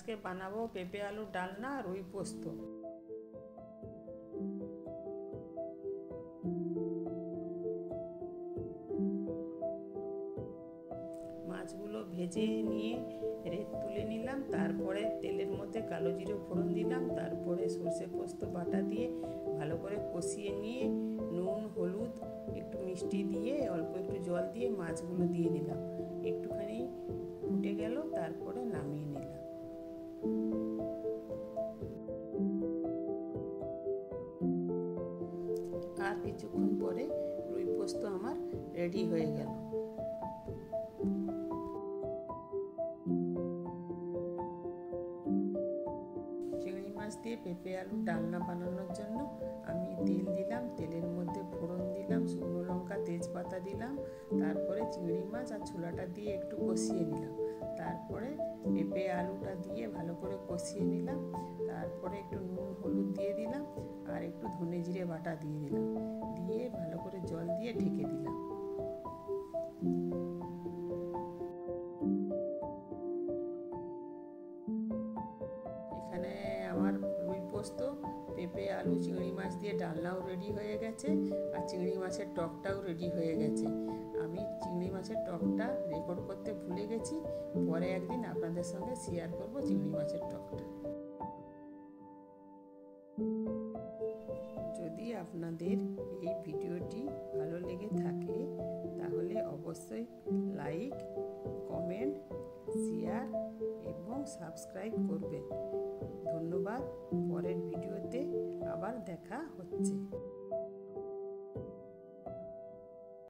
আজকে বানাবো পেঁপে আলুর ডালনা রুই পোস্ত। মাছগুলো ভেজে নিয়ে রেত তুলে নিলাম, তারপরে তেলের মধ্যে কালো জিরে ফোড়ন দিলাম, তারপরে সর্ষে পোস্ত বাটা দিয়ে ভালো করে কষিয়ে নিয়ে নুন হলুদ একটু মিষ্টি দিয়ে অল্প একটু জল দিয়ে মাছগুলো দিয়ে দিলাম। একটুখানি ফুটে গেল, তারপরে নামিয়ে নিলাম। আর কিছুক্ষণ পরে রুই পোস্ত আমার রেডি হয়ে গেল। চিংড়ি মাছ দিয়ে পেঁপে আলুর ডালনা বানানোর জন্য আমি তেল দিলাম, তেলের মধ্যে ফোড়ন দিলাম, শুকনো লঙ্কা তেজপাতা দিলাম, তারপরে চিংড়ি মাছ আর ছোলাটা দিয়ে একটু কষিয়ে নিলাম, তারপরে পেঁপে আলুটা দিয়ে ভালো করে কষিয়ে নিলাম, তারপরে একটু নুন হলুদ দিয়ে দিলাম আর একটু ধনে জিরে বাটা দিয়ে দিলাম, দিয়ে ভালো করে জল দিয়ে ঢেকে দিলাম। এখানে আমার রুই পোস্ত, পেঁপে আলু চিংড়ি মাছ দিয়ে ডালনাও রেডি হয়ে গেছে আর চিংড়ি মাছের টকটাও রেডি হয়ে গেছে। আমি চিংড়ি মাছের টকটা রেকর্ড করতে ভুলে গেছি, পরে একদিন আপনাদের সঙ্গে শেয়ার করব চিংড়ি মাছের টকটা। যদি আপনাদের এই ভিডিওটি ভালো লেগে থাকে তাহলে অবশ্যই লাইক, কমেন্ট, শেয়ার এবং সাবস্ক্রাইব করবেন। ধন্যবাদ। পরের ভিডিওতে আবার দেখা হচ্ছে।